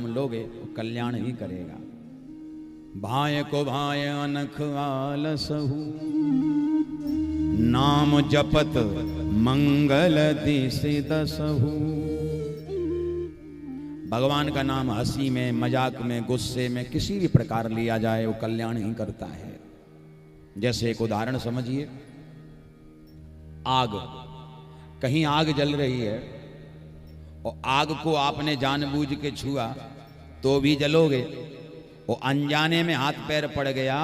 नाम लोगे वो कल्याण ही करेगा। भाय को भाय अनख आलसहु, नाम जपत मंगल दिसि दसहु। भगवान का नाम हंसी में, मजाक में, गुस्से में, किसी भी प्रकार लिया जाए वो कल्याण ही करता है। जैसे एक उदाहरण समझिए, आग, कहीं आग जल रही है और आग को आपने जानबूझ के छुआ तो भी जलोगे, और अनजाने में हाथ पैर पड़ गया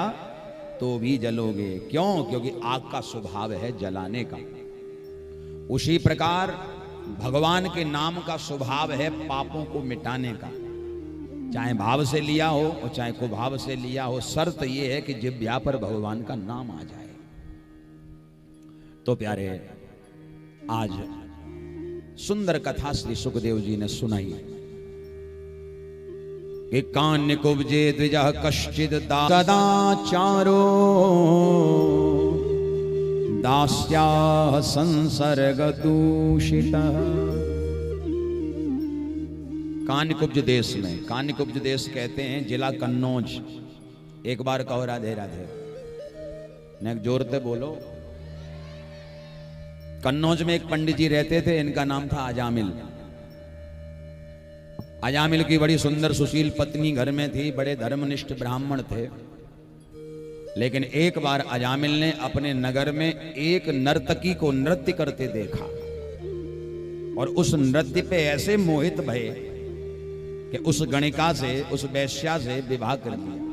तो भी जलोगे। क्यों? क्योंकि आग का स्वभाव है जलाने का। उसी प्रकार भगवान के नाम का स्वभाव है पापों को मिटाने का, चाहे भाव से लिया हो और चाहे कुभाव से लिया हो। शर्त यह है कि जिह्वा पर भगवान का नाम आ जाए। तो प्यारे, आज सुंदर कथा श्री सुखदेव जी ने सुनाई कि कान्य कुब्जे द्विजः कश्चिद सदाचारो दास्याः संसर्ग दूषितः। कान्यकुब्ज देश में, कान्यकुब्ज देश कहते हैं जिला कन्नौज। एक बार कहो राधे राधे, ने जोर से बोलो। कन्नौज में एक पंडित जी रहते थे, इनका नाम था अजामिल। अजामिल की बड़ी सुंदर सुशील पत्नी घर में थी, बड़े धर्मनिष्ठ ब्राह्मण थे। लेकिन एक बार अजामिल ने अपने नगर में एक नर्तकी को नृत्य करते देखा और उस नृत्य पे ऐसे मोहित भये कि उस गणिका से, उस वैश्या से विवाह कर दिया।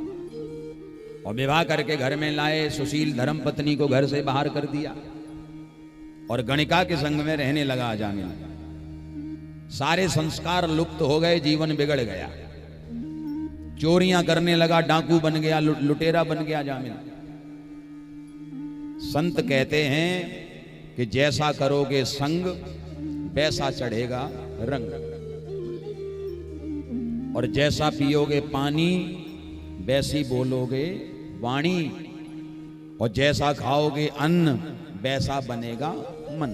और विवाह करके घर में लाए, सुशील धर्मपत्नी को घर से बाहर कर दिया और गणिका के संग में रहने लगा अजामिल। सारे संस्कार लुप्त हो गए, जीवन बिगड़ गया। चोरियां करने लगा, डाकू बन गया, लुटेरा बन गया अजामिल। संत कहते हैं कि जैसा करोगे संग वैसा चढ़ेगा रंग, और जैसा पियोगे पानी वैसी बोलोगे वाणी, और जैसा खाओगे अन्न वैसा बनेगा मन।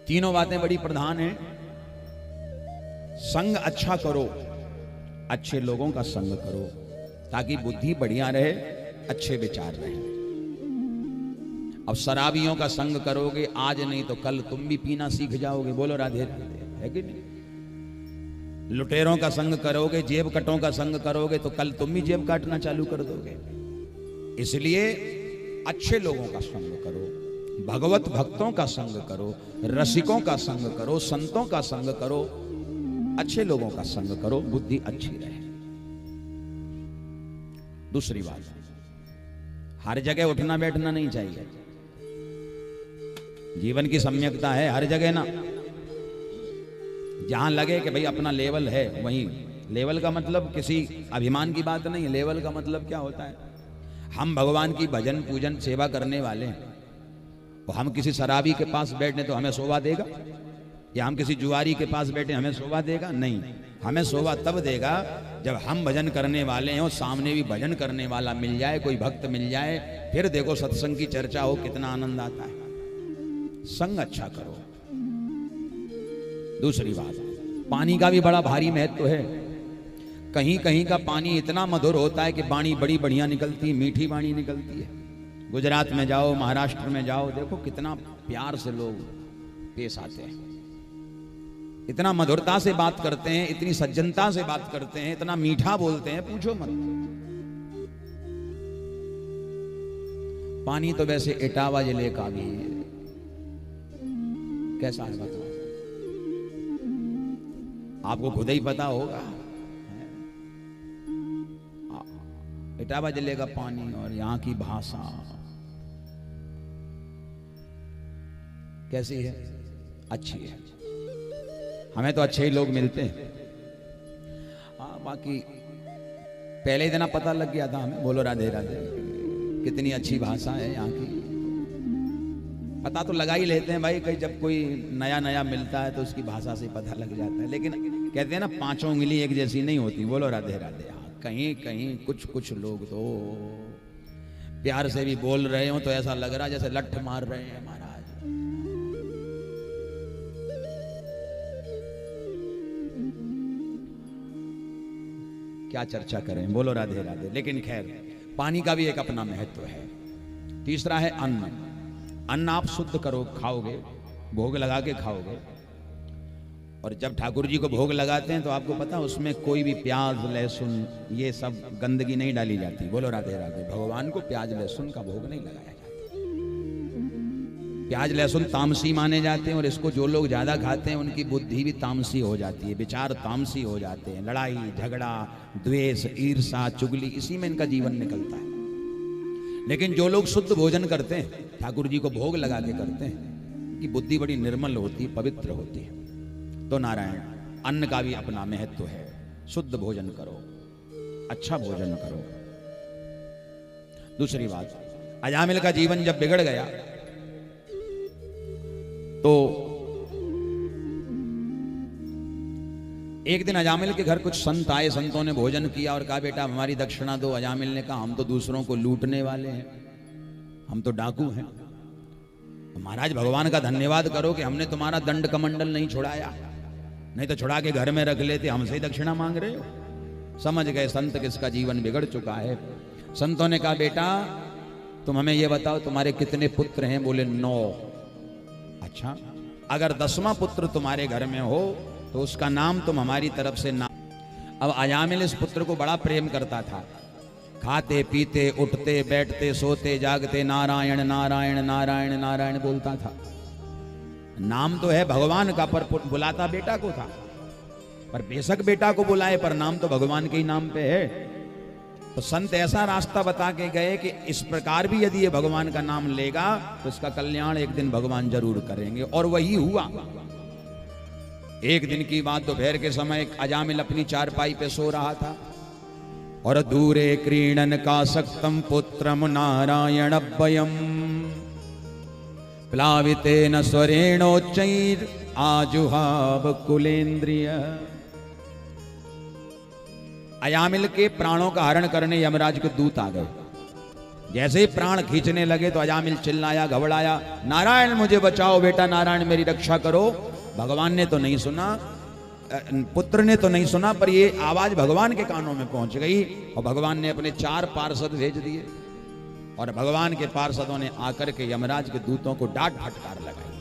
तीनों बातें बड़ी प्रधान हैं। संग अच्छा करो, अच्छे लोगों का संग करो ताकि बुद्धि बढ़िया रहे, अच्छे विचार रहे। अब शराबियों का संग करोगे आज नहीं तो कल तुम भी पीना सीख जाओगे। बोलो राधे राधे, है कि नहीं? लुटेरों का संग करोगे, जेब कटों का संग करोगे तो कल तुम भी जेब काटना चालू कर दोगे। इसलिए अच्छे लोगों का संग करो, भगवत भक्तों का संग करो, रसिकों का संग करो, संतों का संग करो, अच्छे लोगों का संग करो, बुद्धि अच्छी रहे। दूसरी बात, हर जगह उठना बैठना नहीं चाहिए। जीवन की सम्यकता है हर जगह ना, जहां लगे कि भाई अपना लेवल है वहीं। लेवल का मतलब किसी अभिमान की बात नहीं है। लेवल का मतलब क्या होता है? हम भगवान की भजन पूजन सेवा करने वाले हैं, और हम किसी शराबी के पास बैठने तो हमें शोभा देगा? या हम किसी जुआरी के पास बैठे हमें शोभा देगा? नहीं, हमें शोभा तब देगा जब हम भजन करने वाले हैं और सामने भी भजन करने वाला मिल जाए, कोई भक्त मिल जाए। फिर देखो सत्संग की चर्चा हो, कितना आनंद आता है। संग अच्छा करो। दूसरी बात, पानी का भी बड़ा भारी महत्व है। कहीं कहीं का पानी इतना मधुर होता है कि वाणी बड़ी बढ़िया निकलती है, मीठी वाणी निकलती है। गुजरात में जाओ, महाराष्ट्र में जाओ, देखो कितना प्यार से लोग पेश आते हैं, इतना मधुरता से बात करते हैं, इतनी सज्जनता से बात करते हैं, इतना मीठा बोलते हैं, पूछो मत। पानी तो वैसे इटावा जिले का भी है, कैसा है बताओ? आपको खुद ही पता होगा। इटावा जिले का पानी और यहाँ की भाषा कैसी है? अच्छी है। हमें तो अच्छे ही लोग मिलते हैं। बाकी पहले ही दिन पता लग गया था हमें। बोलो राधे राधे, कितनी अच्छी भाषा है यहाँ की। पता तो लगा ही लेते हैं भाई, कहीं जब कोई नया नया मिलता है तो उसकी भाषा से पता लग जाता है। लेकिन कहते हैं ना, पांचों उंगली एक जैसी नहीं होती। बोलो राधे राधे। कहीं कहीं कुछ कुछ लोग तो प्यार से भी बोल रहे हो तो ऐसा लग रहा है जैसे लठ मार रहे हैं महाराज। क्या चर्चा करें, बोलो राधे राधे। लेकिन खैर, पानी का भी एक अपना महत्व है। तीसरा है अन्न। अन्न आप शुद्ध करो, खाओगे, भोग लगा के खाओगे। और जब ठाकुर जी को भोग लगाते हैं तो आपको पता है उसमें कोई भी प्याज लहसुन ये सब गंदगी नहीं डाली जाती। बोलो राधे राधे। भगवान को प्याज लहसुन का भोग नहीं लगाया जाता। प्याज लहसुन तामसी माने जाते हैं और इसको जो लोग ज्यादा खाते हैं उनकी बुद्धि भी तामसी हो जाती है, विचार तामसी हो जाते हैं। लड़ाई झगड़ा द्वेष ईर्षा चुगली इसी में इनका जीवन निकलता है। लेकिन जो लोग शुद्ध भोजन करते हैं, ठाकुर जी को भोग लगा के करते हैं, उनकी बुद्धि बड़ी निर्मल होती है, पवित्र होती है। तो नारायण, अन्न का भी अपना महत्व है। शुद्ध भोजन करो, अच्छा भोजन करो। दूसरी बात, अजामिल का जीवन जब बिगड़ गया तो एक दिन अजामिल के घर कुछ संत आए। संतों ने भोजन किया और कहा बेटा हमारी दक्षिणा दो। अजामिल ने कहा हम तो दूसरों को लूटने वाले हैं, हम तो डाकू हैं। महाराज भगवान का धन्यवाद करो कि हमने तुम्हारा दंड कमंडल नहीं छुड़ाया, नहीं तो छुड़ा के घर में रख लेते। हमसे ही दक्षिणा मांग रहे हो। समझ गए संत किसका जीवन बिगड़ चुका है। संतों ने कहा बेटा तुम हमें यह बताओ तुम्हारे कितने पुत्र हैं? बोले 9। अच्छा, अगर 10वां पुत्र तुम्हारे घर में हो तो उसका नाम तुम हमारी तरफ से नाम। अब अजामिल इस पुत्र को बड़ा प्रेम करता था। खाते पीते उठते बैठते सोते जागते नारायण नारायण नारायण नारायण बोलता था। नाम तो है भगवान का, पर बुलाता बेटा को था। पर बेशक बेटा को बुलाए पर नाम तो भगवान के ही नाम पे है। तो संत ऐसा रास्ता बता के गए कि इस प्रकार भी यदि ये भगवान का नाम लेगा तो इसका कल्याण एक दिन भगवान जरूर करेंगे। और वही हुआ। एक दिन की बात, दोपहर के समय अजामिल अपनी चारपाई पे सो रहा था और दूरे क्रीडन का सक्तम पुत्रम नारायण अभयम प्लावितेन स्वरेणोच्चैर आजुहाव कुलेन्द्रिय। अजामिल के प्राणों का हरण करने यमराज के दूत आ गए। जैसे ही प्राण खींचने लगे तो अजामिल चिल्लाया घबराया, नारायण मुझे बचाओ, बेटा नारायण मेरी रक्षा करो। भगवान ने तो नहीं सुना, पुत्र ने तो नहीं सुना, पर ये आवाज भगवान के कानों में पहुंच गई और भगवान ने अपने 4 पार्षद भेज दिए और भगवान के पार्षदों ने आकर के यमराज के दूतों को डांट फटकार लगाई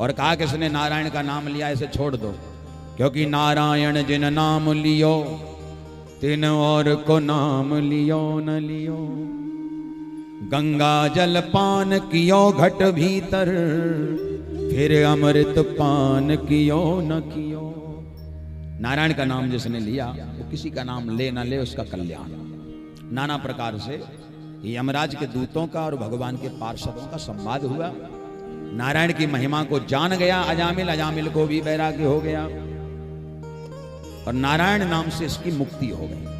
और कहा कि इसने नारायण का नाम लिया, इसे छोड़ दो, क्योंकि नारायण जिन नाम लियो तिन और को नाम लियो न लियो। गंगा जल पान कियो घट भीतर, फिर अमृत पान कियो न कियो। नारायण का नाम जिसने लिया वो किसी का नाम ले न ले उसका कल्याण। नाना प्रकार से यमराज के दूतों का और भगवान के पार्षदों का संवाद हुआ। नारायण की महिमा को जान गया अजामिल, अजामिल को भी वैराग्य हो गया और नारायण नाम से इसकी मुक्ति हो गई।